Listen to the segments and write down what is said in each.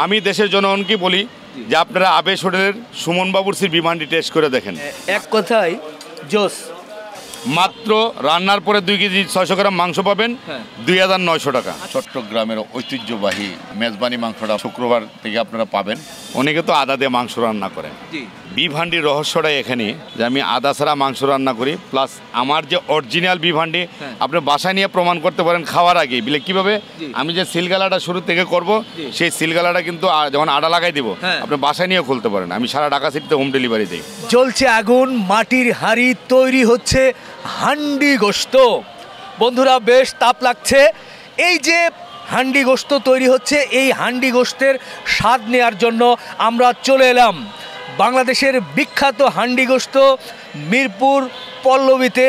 আমি দেশের জনগণকে বলি যে আপনারা আবেশ হোটেলের সুমন বাবুর্চির বিমানটি টেস্ট করে দেখেন। এক কথায় জোস। মাত্র রান্নার পরে 2 কেজি 600 গ্রাম মাংস পাবেন 2900 টাকা। চট্টগ্রামের ঐতিহ্যবাহী মেজবানি মাংসটা শুক্রবার থেকে আপনারা পাবেন। অনেকে তো আদা দিয়ে মাংস রান্না করেন। বিফ হান্ডির রহস্যটাই এখানে যে আমি আদা ছাড়া মাংস রান্না করি, প্লাস আমার যে অরিজিনাল বিফ হান্ডি আপনি বাসায় নিয়ে প্রমাণ করতে পারেন খাওয়ার আগে বিলে কিভাবে আমি যে সিলগালাটা শুরু থেকে করব সেই সিলগালাটা কিন্তু যখন আডা লাগাই দিব আপনি বাসায় নিয়ে খুলতে পারেন। আমি সারা ঢাকা সিটিতে হোম ডেলিভারি দিই। জ্বলছে আগুন, মাটির হাঁড়ি, তৈরি হচ্ছে হান্ডি গোশত। বন্ধুরা বেশ তাপ লাগছে। এই যে হান্ডি গোশত তৈরি হচ্ছে, এই হান্ডি গোশতের স্বাদ নেওয়ার জন্য আমরা চলে এলাম বাংলাদেশের বিখ্যাত হান্ডি গোশত মিরপুর পল্লবীতে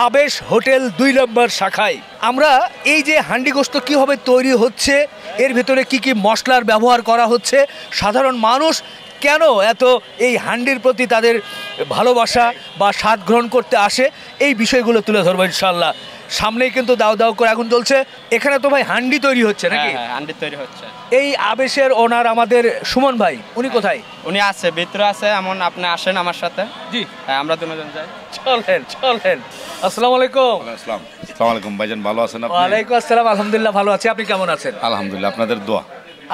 আবেশ হোটেল 2 নম্বর শাখায়। আমরা এই যে হান্ডি গোশত কীভাবে তৈরি হচ্ছে, এর ভিতরে কি কি মশলার ব্যবহার করা হচ্ছে, সাধারণ মানুষ কেন এত এই হান্ডির প্রতি তাদের ভালোবাসা বা স্বাদ গ্রহণ করতে আসে, এই বিষয়গুলো তুলে ধরবো ইনশাল্লাহ। সামনেই কিন্তু দাও দাও করে আগুন জ্বলছে। এখানে তো ভাই হান্ডি তৈরি হচ্ছে নাকি? হ্যাঁ, হান্ডি তৈরি হচ্ছে। এই আবেশের ওনার আমাদের সুমন ভাই, উনি কোথায়? উনি আছে, ভিতরে আছে। এমন আপনি আসেন আমার সাথে। জি হ্যাঁ, আমরা দুজন যাই। চলেন চলেন। আসসালামু আলাইকুম। আসসালামু আলাইকুম ভাইজান, ভালো আছেন আপনি? ওয়ালাইকুম আসসালাম, আলহামদুলিল্লাহ ভালো আছি। আপনি কেমন আছেন? আলহামদুলিল্লাহ, আপনাদের দোয়া।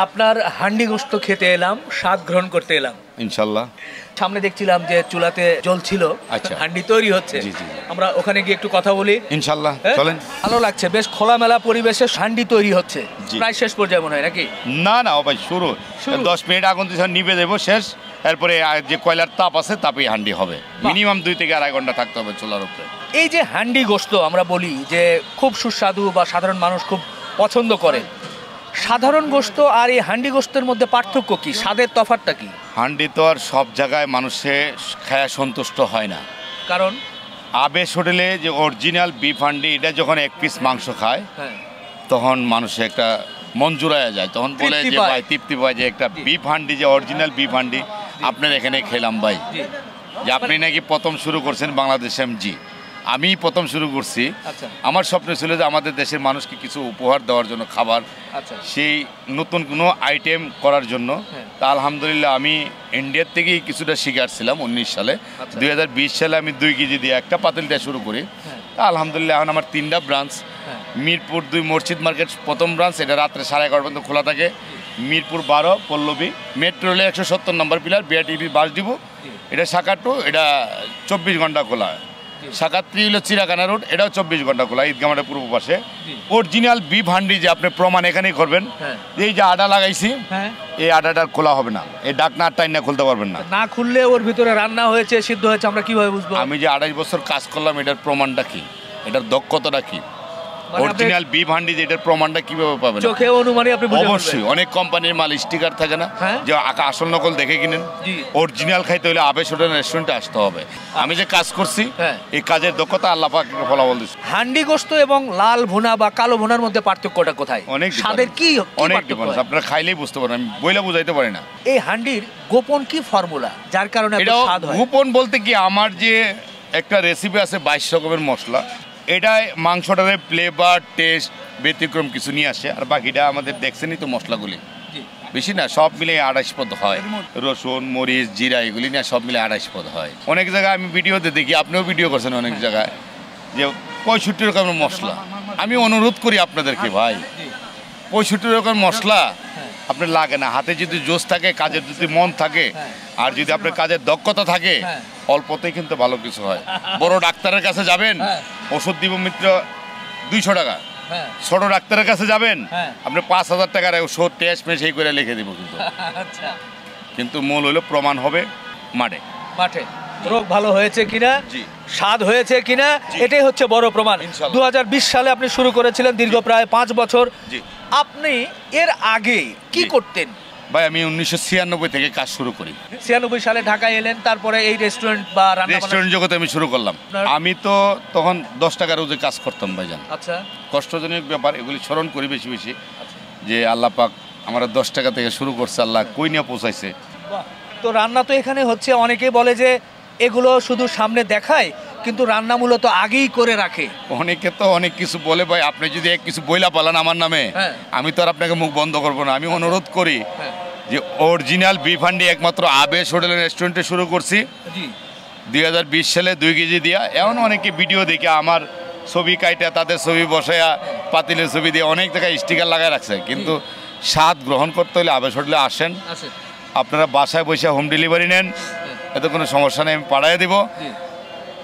আপনার হান্ডি গোশত খেতে এলাম, স্বাদ গ্রহণ করতে এলাম ইনশাল্লাহ। সামনে দেখছিলাম যে চুলাতে জ্বলছিল, আচ্ছা, হান্ডি তৈরি হচ্ছে। আমরা ওখানে গিয়ে একটু কথা বলি ইনশাল্লাহ। চলেন। ভালো লাগছে, বেশ খোলামেলা পরিবেশে হান্ডি তৈরি হচ্ছে। প্রায় শেষ পর্যায়ে মনে হয় নাকি? না না ভাই, শুরু 10 মিনিট আগুন দিয়ে নিভে দেবো, শেষ। এরপরে যে কয়লার তাপ আছে তাপেই হান্ডি হবে। মিনিমাম 2 থেকে 2.5 ঘন্টা থাকতে হবে চুলার উপরে। এই যে হান্ডি গোশত আমরা বলি যে খুব সুস্বাদু বা সাধারণ মানুষ খুব পছন্দ করে, সাধারণ গোশত আর এই হান্ডি গোশতের মধ্যে পার্থক্য কি, স্বাদের তফাৎটা কি? হান্ডি তো আর সব জায়গায় মানুষে খায়া সন্তুষ্ট হয় না। কারণ আবেশ হোটেলে যে অরিজিনাল বিফ হান্ডি, এটা যখন 1 পিস মাংস খায় তখন মানুষে একটা মন জুড়াইয়া যায়, তখন বলে যে ভাই তৃপ্তি পায় যে একটা বিফ হান্ডি, যে অরিজিনাল বিফ হান্ডি আপনার এখানে খেলাম ভাই। যে আপনি নাকি প্রথম শুরু করছেন বাংলাদেশে। জি, আমি প্রথম শুরু করছি। আমার স্বপ্ন ছিল যে আমাদের দেশের মানুষকে কিছু উপহার দেওয়ার জন্য, খাবার, সেই নতুন কোনো আইটেম করার জন্য। তা আলহামদুলিল্লাহ আমি ইন্ডিয়ার থেকেই কিছুটা শিখাচ্ছিলাম 19 সালে। 2020 সালে আমি 2 কেজি দিয়ে একটা পাতিল দিয়ে শুরু করি। তা আলহামদুলিল্লাহ এখন আমার 3টা ব্রাঞ্চ। মিরপুর 2 মসজিদ মার্কেট প্রথম ব্রাঞ্চ, এটা রাত্রে 11:30 পর্যন্ত খোলা থাকে। মিরপুর 12 পল্লবী মেট্রো রেলে 170 নম্বর পিলার বিআরটিভি বাস ডিপো, এটা শাখা 2, এটা 24 ঘন্টা খোলা। শাখা 3 হলো চিড়াখানা রোড, এটাও 24 ঘন্টা খোলা ঈদগাহ মাঠের পূর্ব পাশে। অরিজিনাল বিফ হান্ডি যে আপনি প্রমাণ এখানেই করবেন। এই যে আটা লাগাইছি, এই আটাটা খোলা হবে না, এই ডাকনা টাইন না খুলতে পারবেন না। না খুললে ওর ভিতরে রান্না হয়েছে, সিদ্ধ হয়েছে, আমরা কিভাবে বুঝবো? আমি যে 28 বছর কাজ করলাম, এটার প্রমাণটা কি, এটার দক্ষতাটা কি, অরিজিনাল বিফ হান্ডি যে এটার প্রমাণটা কিভাবে পাবেন? চোখে অনুমানই আপনি বুঝে অবশ্যই। অনেক কোম্পানির মাল স্টিকার থাকে না, যে আসল নকল দেখে কিনেন। অরিজিনাল খাইতে হলে আবেশ হোটেল রেস্টুরেন্টে আসতে হবে। আমি যে কাজ করছি, এই কাজের দক্ষতা আল্লাহ পাক ফলাফল দিচ্ছে। হান্ডি গোশত এবং লাল ভুনা বা কালো ভুনার মধ্যে পার্থক্যটা কোথায়? অনেক স্বাদের কি অনেক ডিফারেন্স, আপনারা খাইলেই বুঝতে পারেন, আমি বইলা বুঝাইতে পারি না। এই হান্ডির গোপন কি ফর্মুলা যার কারণে এত স্বাদ হয়? গোপন বলতে কি, আমার যে একটা রেসিপি আছে 22 রকমের মশলা, এটাই মাংসটার ফ্লেভার টেস্ট ব্যতিক্রম কিছু নিয়ে আসে। আর বাকিটা আমাদের দেখছেনই তো, মশলাগুলি বেশি না, সব মিলে 28 পদ হয়। রসুন, মরিচ, জিরা এগুলি নিয়ে সব মিলে 28 পদ হয়। অনেক জায়গায় আমি ভিডিওতে দেখি, আপনিও ভিডিও করছেন অনেক জায়গায়, যে 65 রকমের মশলা। আমি অনুরোধ করি আপনাদেরকে ভাই, 65 রকমের মশলা আপনার লাগে না। হাতে যদি জোশ থাকে, কাজের যদি মন থাকে, আর যদি আপনার কাজের দক্ষতা থাকে, অল্পতেই কিন্তু ভালো কিছু হয়। বড় ডাক্তারের কাছে যাবেন, ওষুধ দিব মিত্র 200 টাকা। ছোট ডাক্তারের কাছে যাবেন, আপনি 5000 টাকার ওষুধ টেস্ট মেশ এই করে লিখে দিব। কিন্তু মূল হলো প্রমাণ হবে মাঠে মাঠে রোগ ভালো হয়েছে কিনা, স্বাদ হয়েছে কিনা, এটাই হচ্ছে বড় প্রমাণ। 2020 সালে আপনি শুরু করেছিলেন, দীর্ঘ প্রায় 5 বছর। আপনি এর আগে কি করতেন? ভাই আমি 1996 থেকে কাজ শুরু করি। 96 সালে ঢাকায় এলেন, তারপরে এই রেস্টুরেন্ট বা রেস্টুরেন্ট জগতে আমি শুরু করলাম। আমি তো তখন 10 টাকা রোজে কাজ করতাম ভাইজান। আচ্ছা, কষ্টজনক ব্যাপার, এগুলি স্মরণ করি বেশি বেশি, যে আল্লাহ পাক আমরা 10 টাকা থেকে শুরু করছে, আল্লাহ কই নিয়ে পৌঁছাইছে। তো রান্না তো এখানে হচ্ছে, অনেকেই বলে যে এগুলো শুধু সামনে দেখায়, কিন্তু রান্না মূলত আগেই করে রাখে। অনেকে তো অনেক কিছু বলে ভাই, আপনি যদি এক কিছু বইলা পালান আমার নামে, আমি তো আর আপনাকে মুখ বন্ধ করবো না। আমি অনুরোধ করি যে অরিজিনাল বিফ হান্ডি একমাত্র আবেশ হোটেল রেস্টুরেন্টে শুরু করছি 2020 সালে 2 কেজি দিয়া। এখন অনেকে ভিডিও দেখে আমার ছবি কাইটা তাদের ছবি বসায়া পাতিলের ছবি দিয়ে অনেক জায়গায় স্টিকার লাগায় রাখছে, কিন্তু স্বাদ গ্রহণ করতে হলে আবেশ হোটেলে আসেন, আপনারা বাসায় বসে হোম ডেলিভারি নেন, এতে কোনো সমস্যা নেই, আমি পাঠাই দেবো।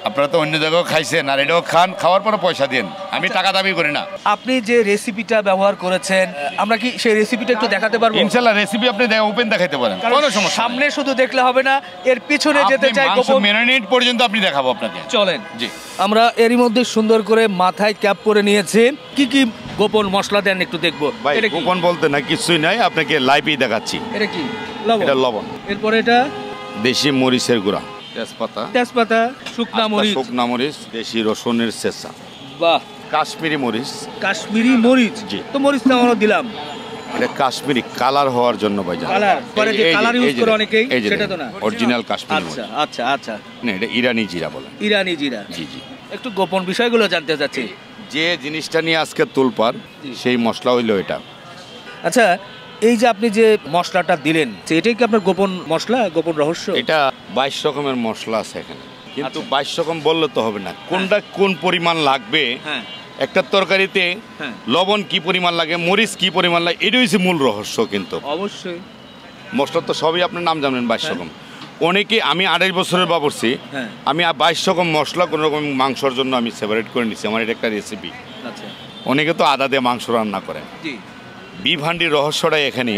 আপনারা তো অন্য জায়গাও খাইছেন, আর এটাও খান, খাওয়ার পরে পয়সা দিন, আমি টাকা দাবি করি না। আপনি যে রেসিপিটা ব্যবহার করেছেন, আমরা কি সেই রেসিপিটা একটু দেখাতে পারবো? ইনশাআল্লাহ রেসিপি আপনি ওপেন দেখাতে পারেন, কোনো সমস্যা। সামনে শুধু দেখলে হবে না, এর পিছনে যেতে চাই, গোপন ম্যারিনেট পর্যন্ত আপনি দেখাবো আপনাকে। চলেন। জি, আমরা এরই মধ্যে সুন্দর করে মাথায় ক্যাপ পরে নিয়েছি। কি কি গোপন মশলা দেন একটু দেখবো। ভাই গোপন বলতে না কিছুই নাই, আপনাকে লাইভই দেখাচ্ছি। এটা কি? লবণ। এটা লবণ। এরপরে এটা দেশি মরিচের গুঁড়া, তেজপাতা, শুকনা মরিচ, দেশি রসুনের ছেঁচা, বাহ, কাশ্মীরি মরিচ। কাশ্মীরি মরিচ, জি। তো মরিচটা আমরা দিলাম এটা কাশ্মীরি কালার হওয়ার জন্য ভাইজান। কালার পরে যে কালার ইউজ করে অনেকেই, সেটা তো না, অরিজিনাল কাশ্মীরি মরিচ। আচ্ছা আচ্ছা আচ্ছা, না এটা ইরানি জিরা বলে। ইরানি জিরা। জি জি। একটু গোপন বিষয়গুলো জানতে চাচ্ছি। যে জিনিসটা নিয়ে আজকে তুলপার, সেই মশলা হইলো এটা। আচ্ছা, এই যে আপনি যে মশলাটা দিলেন, এটাই কি আপনার গোপন মশলা, গোপন রহস্য? এটা 22 রকমের মশলা আছে এখানে, কিন্তু 22 রকম বললে তো হবে না, কোনটা কোন পরিমাণ লাগবে। হ্যাঁ, একটা তরকারিতে লবণ কি পরিমাণ লাগে, মরিচ কি পরিমাণ লাগে, এটাই হচ্ছে মূল রহস্য। কিন্তু অবশ্যই মশলা তো সবই আপনার নাম জানেন, 22 রকম। অনেকে, আমি 28 বছরের বাবুর্চি, আমি 22 রকম মশলা কোনো রকম মাংসর জন্য আমি সেপারেট করে নিচ্ছি, আমার এটা একটা রেসিপি। আচ্ছা, অনেকে তো আদা দিয়ে মাংস রান্না করে। জি। বিফ হান্ডির রহস্যটা এখানে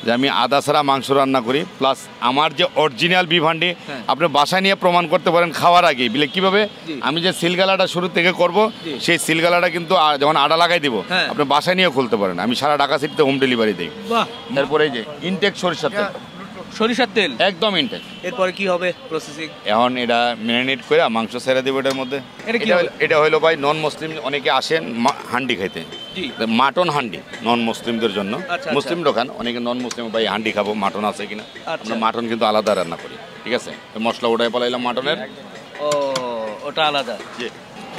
যে আমি আদা ছাড়া মাংস রান্না করি, প্লাস আমার যে অরিজিনাল বিফ হান্ডি আপনি বাসায় নিয়ে প্রমাণ করতে পারেন খাওয়ার আগে। বিলে কিভাবে আমি যে সিলগালাটা শুরু থেকে করব, সেই সিলগালাটা কিন্তু যখন আটা লাগাই দিব, আপনি বাসায় নিয়ে খুলতে পারেন। আমি সারা ঢাকা সিটিতে হোম ডেলিভারি দিই। তারপরে এই যে ইনটেক সরিষার তেল, সরিষার তেল একদম ইনটেক। এরপরে কি হবে প্রসেসিং? এখন এটা ম্যারিনেট করে মাংস ছেড়ে দেবো এটার মধ্যে। এটা হলো ভাই নন মুসলিম অনেকে আসেন হান্ডি খাইতে, মাটন হান্ডি নন মুসলিমদের জন্য। মুসলিম দোকান অনেকে নন মুসলিম ভাই হান্ডি খাবো, মাটন আছে কিনা। আমরা মাটন কিন্তু আলাদা রান্না করি, ঠিক আছে? মশলা ওটাই পালাইলাম মাটনের। ও, ওটা আলাদা।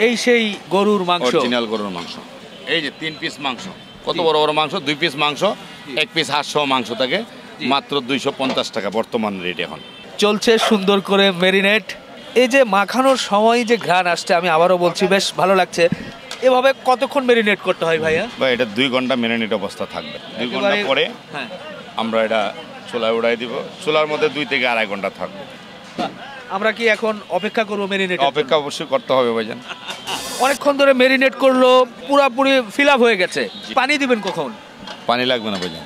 এই সেই গরুর মাংস, অরিজিনাল গরুর মাংস। এই যে 3 পিস মাংস, কত বড় বড় মাংস, 2 পিস মাংস, 1 পিস হাঁস সহ মাংস থাকে, মাত্র 250 টাকা বর্তমান রেট। এখন চলছে সুন্দর করে ম্যারিনেট। এই যে মাখানোর সময় যে ঘ্রাণ আসছে, আমি আবারও বলছি, বেশ ভালো লাগছে। এভাবে কতক্ষণ ম্যারিনেট করতে হয় ভাইয়া? ভাই এটা 2 ঘন্টা ম্যারিনেট অবস্থা থাকবে। 2 ঘন্টা পরে আমরা এটা চুলায় উড়াই দিব, চুলার মধ্যে 2 থেকে 2.5 ঘন্টা থাকবে। আমরা কি এখন অপেক্ষা করবো ম্যারিনেট? অপেক্ষা অবশ্যই করতে হবে ভাইজান। অনেকক্ষণ ধরে ম্যারিনেট করলো, পুরোপুরি ফিল আপ হয়ে গেছে। পানি দিবেন কখন? পানি লাগবে না ভাইজান,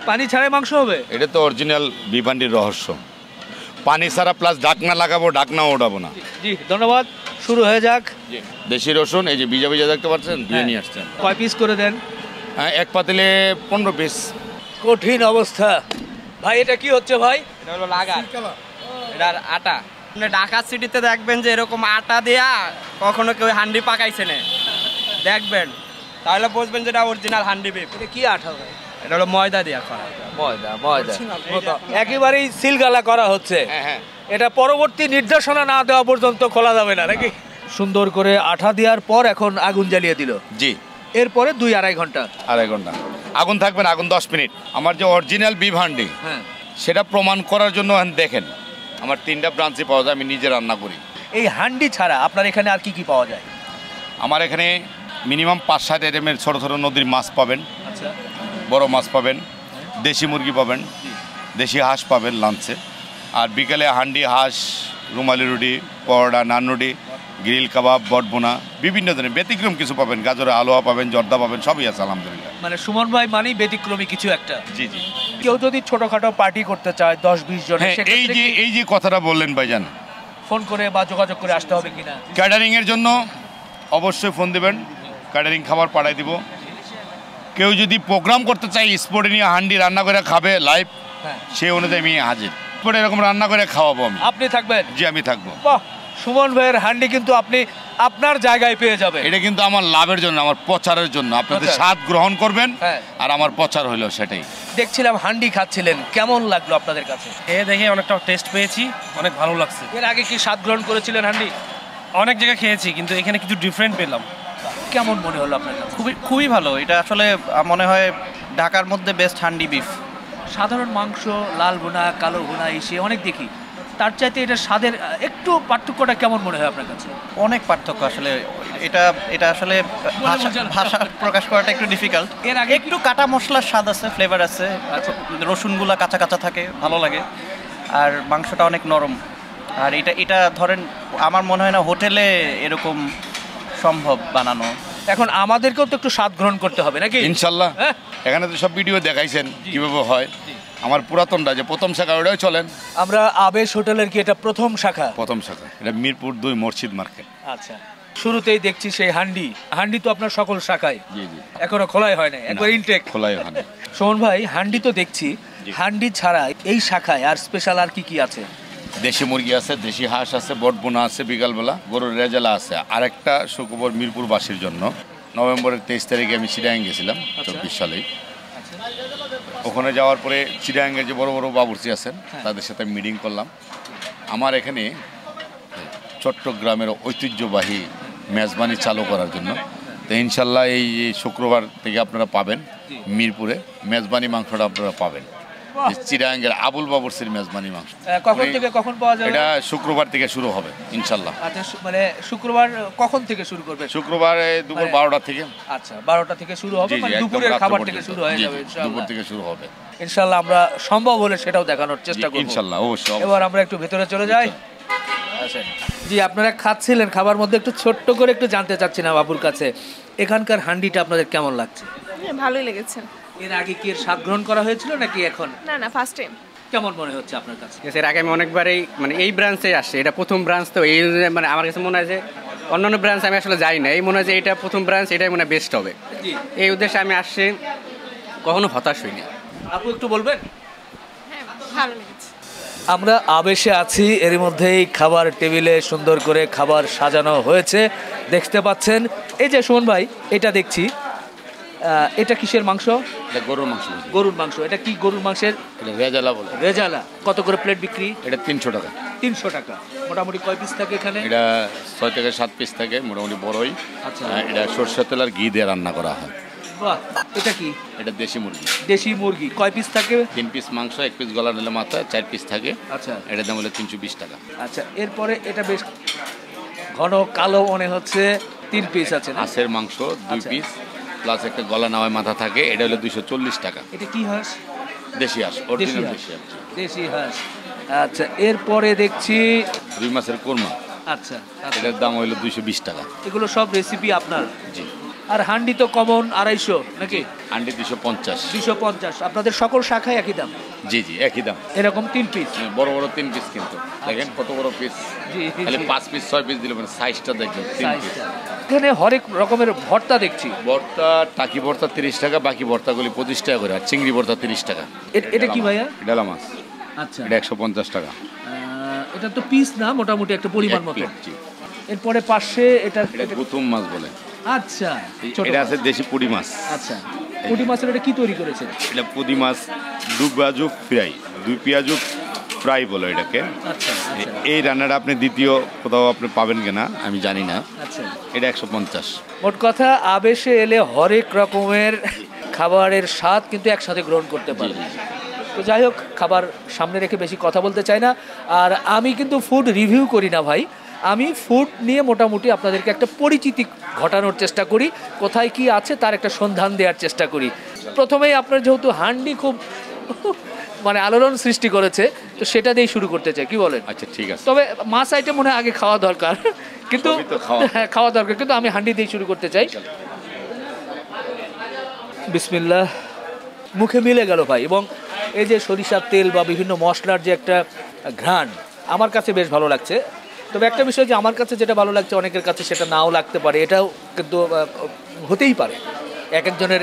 পানি ছাড়াই মাংস হবে। এটা তো অরিজিনাল বিফ হান্ডির রহস্য। পানি ছাড়া প্লাস ঢাকনা লাগাবো, ঢাকনা ওঠাবো না। জি, ধন্যবাদ। শুরু হয়ে যাক। দেশি রসুন এই যে ভিজা ভিজা দেখতে পাচ্ছেন, ধুয়ে নিয়ে আসছেন। কয় পিস করে দেন? এক পাতিলে 15 পিস। কঠিন অবস্থা ভাই। এটা কি হচ্ছে ভাই? এটা হলো লাগার, এটার আটা। আপনি ঢাকা সিটিতে দেখবেন যে এরকম আটা দেয়া কখনো কেউ হান্ডি পাকাইছে না, দেখবেন, তাহলে বুঝবেন যে এটা অরিজিনাল হান্ডি বিফ। এটা কি আটা ভাই? এটা হলো ময়দা দিয়া করা। ময়দা একেবারেই সিলগালা করা হচ্ছে। এটা পরবর্তী নির্দেশনা না দেওয়া পর্যন্ত খোলা যাবে না নাকি? সুন্দর করে আঠা দেওয়ার পর এখন আগুন জ্বালিয়ে দিল। জি। এরপরে 2-2.5 ঘন্টা। 2.5 ঘন্টা আগুন থাকবে না, আগুন 10 মিনিট। আমার যে অরিজিনাল বিফ হান্ডি, সেটা প্রমাণ করার জন্য দেখেন আমার 3টা ব্রাঞ্চে পাওয়া যায়, আমি নিজে রান্না করি। এই হান্ডি ছাড়া আপনার এখানে আর কি কি পাওয়া যায়? আমার এখানে মিনিমাম 5-7 আইটেমের ছোটো ছোটো নদীর মাছ পাবেন, বড় মাছ পাবেন, দেশি মুরগি পাবেন, দেশি হাঁস পাবেন লাঞ্চে। আর বিকেলে হান্ডি, হাঁস, রুমালি রুটি, পরোটা, নান রুটি, গ্রিল কাবাব, বটবোনা, বিভিন্ন ধরনের ব্যতিক্রম কিছু পাবেন। গাজরের হালুয়া পাবেন, জর্দা পাবেন, সবই আছে আলহামদুলিল্লাহ। মানে সুমন ভাই মানেই ব্যতিক্রমী কিছু একটা। জি জি। কেউ যদি ছোটখাটো পার্টি করতে চায় 10-20 জন, এই যে কথাটা বললেন ভাইজান, ফোন করে বা যোগাযোগ করে আসতে হবে কিনা? ক্যাটারিংয়ের জন্য অবশ্যই ফোন দেবেন, ক্যাটারিং খাবার পাঠাই দিব। কেউ যদি প্রোগ্রাম করতে চায় স্পটে নিয়ে হান্ডি রান্না করে খাবে লাইভ, সেই অনুযায়ী আমি হাজির। স্পটে এরকম রান্না করে খাওয়াবো আমি। আপনি থাকবেন? জি, আমি থাকবো। বাহ, সুমন ভাইয়ের হান্ডি কিন্তু আপনি আপনার জায়গায় পেয়ে যাবেন। এটা কিন্তু আমার লাভের জন্য, আমার প্রচারের জন্য। আপনাদের স্বাদ গ্রহণ করবেন, আর আমার প্রচার হলো সেটাই। দেখছিলাম হান্ডি খাচ্ছিলেন, কেমন লাগলো আপনাদের কাছে? দেখে অনেকটা টেস্ট পেয়েছি, অনেক ভালো লাগছে। এর আগে কি স্বাদ গ্রহণ করেছিলেন হান্ডি? অনেক জায়গায় খেয়েছি, কিন্তু এখানে কিছু ডিফারেন্ট পেলাম। কেমন মনে হলো আপনার কাছে? খুবই ভালো। এটা আসলে মনে হয় ঢাকার মধ্যে বেস্ট হান্ডি বিফ। সাধারণ মাংস লাল ভুনা কালো ভুনা এসে অনেক দেখি, তার চাইতে এটা স্বাদের একটু পার্থক্যটা কেমন মনে হয় আপনার কাছে? অনেক পার্থক্য আসলে। এটা এটা আসলে ভাষা প্রকাশ করাটা একটু ডিফিকাল্ট। এর আগে একটু কাটা মশলার স্বাদ আছে, ফ্লেভার আছে, রসুনগুলা কাঁচা কাঁচা থাকে, ভালো লাগে। আর মাংসটা অনেক নরম। আর এটা এটা ধরেন আমার মনে হয় না হোটেলে এরকম সম্ভব বানানো। এখন আমাদেরকেও তো একটু স্বাদ গ্রহণ করতে হবে নাকি? ইনশাল্লাহ। হ্যাঁ। এখানে তো সব ভিডিও দেখাইছেন কিভাবে হয়। আমার পুরাতনটা যে প্রথম শাখা ওটাও চলেন। আমরা আবেশ হোটেলের কি এটা প্রথম শাখা? প্রথম শাখা এটা মিরপুর 2 মসজিদ মার্কেট। আচ্ছা, শুরুতেই দেখছি সেই হান্ডি। হান্ডি তো আপনার সকল শাখায়, জি জি, এখনো খোলাই হয় না, একবার ইনটেক। খোলাই ওখানে। সুমন ভাই, হান্ডি তো দেখছি, হান্ডি ছাড়া এই শাখায় আর স্পেশাল আর কি কি আছে? দেশি মুরগি আছে, দেশি হাঁস আছে, বটবোনা আছে বিকালবেলা, গরুর রেজালা আছে। আরেকটা শুক্রবার মিরপুরবাসীর জন্য নভেম্বরের 23 তারিখে আমি চিটাগাং গেছিলাম 24 সালেই। ওখানে যাওয়ার পরে চিটাগাংয়ের যে বড় বড় বাবুর্চি আছেন তাদের সাথে মিটিং করলাম। আমার এখানে চট্টগ্রামের ঐতিহ্যবাহী মেজবানি চালু করার জন্য। তো ইনশাল্লাহ এই শুক্রবার থেকে আপনারা পাবেন মিরপুরে মেজবানি মাংসটা আপনারা পাবেন। চিটাগাংয়ের আবুল বাবুর্চির মেজবানি মাংস। কখন থেকে কখন পাওয়া যাবে? এটা শুক্রবার থেকে শুরু হবে ইনশাল্লাহ। আচ্ছা, মানে শুক্রবার কখন থেকে শুরু করবে? শুক্রবার দুপুর 12টা থেকে। আচ্ছা, 12টা থেকে শুরু হবে, জি জি, মানে একদম দুপুরের রাত্র খাবার পর্যন্ত। থেকে শুরু হয়ে জি, যাবে জি, ইনশাআল্লাহ। দুপুর থেকে শুরু হবে ইনশাআল্লাহ আমরা সম্ভব হলে সেটাও দেখানোর চেষ্টা করব ইনশাল্লাহ, অবশ্যই। এবার আমরা একটু ভেতরে চলে যাই। আসেন। জি, আপনারা খাচ্ছিলেন, খাবার মধ্যে একটু ছোট্ট করে একটু জানতে চাচ্ছি না বাবুর কাছে, এখানকার হান্ডিটা আপনাদের কেমন লাগছে? হ্যাঁ, ভালোই লেগেছে। এর আগে কি এর স্বাদ গ্রহণ করা হয়েছিল নাকি এখন? না না, ফার্স্ট টাইম। কেমন মনে হচ্ছে আপনার কাছে? এর আগে আমি অনেকবারই মানে এই ব্রাঞ্চে আসছি, এটা প্রথম ব্রাঞ্চ, তো এই মানে আমার কাছে মনে হয় যে অন্যান্য ব্রাঞ্চ আমি আসলে যাই না, এই মনে হয় যে এটা প্রথম ব্রাঞ্চ, এটাই মনে হয় বেস্ট হবে। এই উদ্দেশ্যে আমি আসছি, কখনো হতাশ হইনি। আপু একটু বলবেন? হ্যাঁ, ভালো লেগেছে। আমরা আবেশে আছি, এর মধ্যেই খাবার টেবিলে সুন্দর করে খাবার সাজানো হয়েছে দেখতে পাচ্ছেন। এই যে সুমন ভাই, এটা দেখছি, এটা কিসের মাংস? এটা গরুর মাংস। গরুর মাংস। এটা কি গরুর মাংসের? এটা রেজালা বলে। রেজালা। কত করে প্লেট বিক্রি? এটা 300 টাকা। 300 টাকা। মোটামুটি কয় পিস থাকে এখানে? এটা 6 থেকে 7 পিস থাকে, মোটামুটি বড়ই। আচ্ছা। এটা সরষের তেল আর ঘি দিয়ে রান্না করা হয়। বাহ, এটা কি? এটা দেশি মুরগি। দেশি মুরগি। কয় পিস থাকে? 3 পিস মাংস, 1 পিস গলা নিলে মাথায়, 4 পিস থাকে। আচ্ছা। এটার দাম হলো 320 টাকা। আচ্ছা, এরপরে এটা বেশ ঘন কালো মনে হচ্ছে, 3 পিস আছে না? হাঁসের মাংস 2 আচ্ছা। পিস প্লাস একটা গলা নামায় মাথা থাকে, এটা হলো 240 টাকা। এটা কি হাঁস? দেশি হাঁস, দেশি অরিজিনাল হাঁস। দেশি হাঁস। দেশি হাঁস। আচ্ছা, এরপরে দেখছি, রুই মাছের কোরমা, আচ্ছা আচ্ছা, এটার দাম হলো 220 টাকা। এগুলো সব রেসিপি আপনার? জি। আর হান্ডি তো কমন 250 নাকি? আন্ডি 250। 250। আপনাদের সকল শাখায় একই দাম? জি জি, একই দাম। এরকম 3 পিস? বড় বড় 3 পিস, কিন্তু দেখেন কত বড় পিস। জি, জি, খালি জি। 5 পিস 6 পিস দিলে মানে সাইজটা দেখবেন 3 পিস। এখানে হরেক রকমের ভর্তা দেখছি। ভর্তা, টাকি ভর্তা 30 টাকা, বাকি ভর্তাগুলি 25 টাকা করে। আর চিংড়ি ভর্তা 30 টাকা। এটা কি ভাইয়া? ডালা মাছ, আচ্ছা, এটা 150 টাকা। এটা তো পিস না, মোটামুটি একটা পরিমাণ এক মতো। প্লেট, জি। এরপরে পাশে এটা এটা গুতুম মাছ বলে। আচ্ছা, ছোট এটা মাছ। আছে দেশি পুঁটি মাছ। আচ্ছা, পুঁটি মাছের এটা কি তৈরি করেছেন? এটা পুঁটি মাছ দু পেঁয়াজু ফ্রাই, 2 পেঁয়াজু ফ্রাই বলে এটাকে। আচ্ছা আচ্ছা এই রান্নাটা আপনি দ্বিতীয় কোথাও আপনি পাবেন কিনা আমি জানি না। আচ্ছা। এটা 150। মোট কথা, আবেশে এলে হরেক রকমের খাবারের স্বাদ কিন্তু একসাথে গ্রহণ করতে পারে। তো যাই হোক, খাবার সামনে রেখে বেশি কথা বলতে চাই না। আর আমি কিন্তু ফুড রিভিউ করি না ভাই, আমি ফুড নিয়ে মোটামুটি আপনাদেরকে একটা পরিচিতি ঘটানোর চেষ্টা করি, কোথায় কি আছে তার একটা সন্ধান দেওয়ার চেষ্টা করি। প্রথমেই আপনার যেহেতু হান্ডি খুব মানে আলোড়ন সৃষ্টি করেছে, তো সেটা দিয়েই শুরু করতে চাই, কি বলেন? আচ্ছা, ঠিক আছে। তবে মাছ আইটেম মনে হয় আগে খাওয়া দরকার, কিন্তু সবই তো খাওয়া। হ্যাঁ, খাওয়া দরকার, কিন্তু আমি হান্ডি দিয়ে শুরু করতে চাই। বিসমিল্লাহ। মুখে মিলে গেল ভাই, এবং এই যে সরিষার তেল বা বিভিন্ন মশলার যে একটা ঘ্রাণ, আমার কাছে বেশ ভালো লাগছে। তবে একটা বিষয়, যে আমার কাছে যেটা ভালো লাগছে অনেকের কাছে সেটা নাও লাগতে পারে, এটাও কিন্তু হতেই পারে। এক একজনের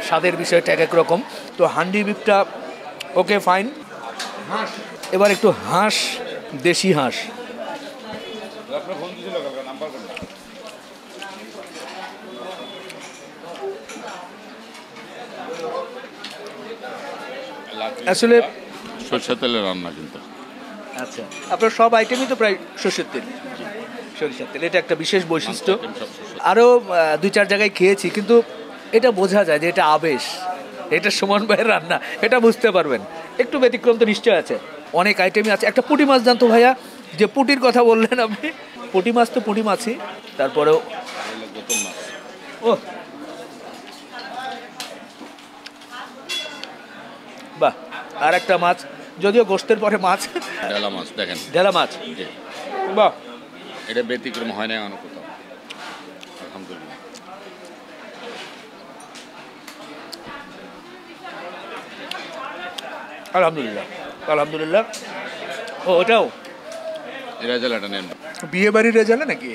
স্বাদের বিষয়টা এক এক রকম। তো হান্ডি বিফটা ওকে, ফাইন। এবার একটু হাঁস, দেশি হাঁস। আসলে সরষের তেলের রান্না কিন্তু। আচ্ছা, আপনার সব আইটেমই তো প্রায় সরষের তেল, সরিষার তেল, এটা একটা বিশেষ বৈশিষ্ট্য। আরও 2-4 জায়গায় খেয়েছি, কিন্তু এটা বোঝা যায় যে এটা আবেশ। এটা সুমন ভাইয়ের রান্না, এটা বুঝতে পারবেন। একটু ব্যতিক্রম তো নিশ্চয় আছে, অনেক আইটেমই আছে। একটা পুঁটি মাছ জানতো ভাইয়া, যে পুঁটির কথা বললেন আপনি, পুঁটি মাছ তো পুঁটি মাছই, তারপরেও ও বাহ, আর একটা মাছ, যদিও গোশতের পরে মাছ, ঢেলা মাছ দেখেন, ঢেলা মাছ, জি। বাহ, এটা ব্যতিক্রম হয় না এমন কোথাও, আলহামদুলিল্লাহ। আলহামদুলিল্লাহ আলহামদুলিল্লাহ। ও ওটাও রেজাল্ট নেন, বিয়ে বাড়ির রেজাল্ট নাকি?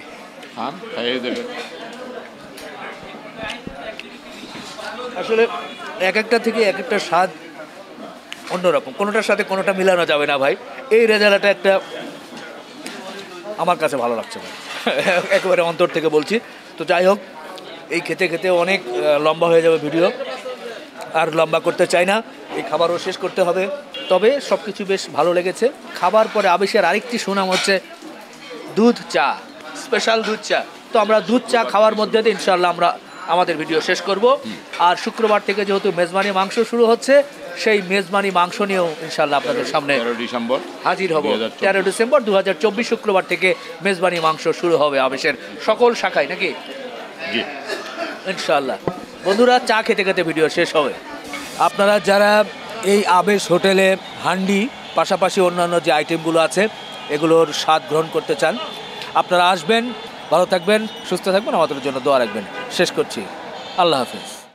হ্যাঁ খাইয়ে দেবেন। আসলে এক একটা থেকে এক একটা স্বাদ অন্যরকম, কোনোটার সাথে কোনোটা মিলানো যাবে না ভাই। এই রেজাল্টটা একটা আমার কাছে ভালো লাগছে ভাই, একেবারে অন্তর থেকে বলছি। তো যাই হোক, এই খেতে খেতে অনেক লম্বা হয়ে যাবে ভিডিও, আর লম্বা করতে চাই না, এই খাবারও শেষ করতে হবে। তবে সব কিছু বেশ ভালো লেগেছে। খাবার পরে আবেশের আরেকটি সুনাম হচ্ছে দুধ চা, স্পেশাল দুধ চা। তো আমরা দুধ চা খাওয়ার মধ্যে দিয়ে ইনশাল্লাহ আমরা আমাদের ভিডিও শেষ করব। আর শুক্রবার থেকে যেহেতু মেজবানি মাংস শুরু হচ্ছে, সেই মেজবানি মাংস নিয়েও ইনশাল্লাহ আপনাদের সামনে 13 ডিসেম্বর হাজির হব। 13 ডিসেম্বর 2024 শুক্রবার থেকে মেজবানি মাংস শুরু হবে আবেশের সকল শাখায়, নাকি? জি ইনশাল্লাহ। বন্ধুরা, চা খেতে খেতে ভিডিও শেষ হবে। আপনারা যারা এই আবেশ হোটেলে হান্ডি পাশাপাশি অন্যান্য যে আইটেমগুলো আছে এগুলোর স্বাদ গ্রহণ করতে চান, আপনারা আসবেন। ভালো থাকবেন, সুস্থ থাকবেন, আমাদের জন্য দোয়া রাখবেন। শেষ করছি, আল্লাহ হাফেজ।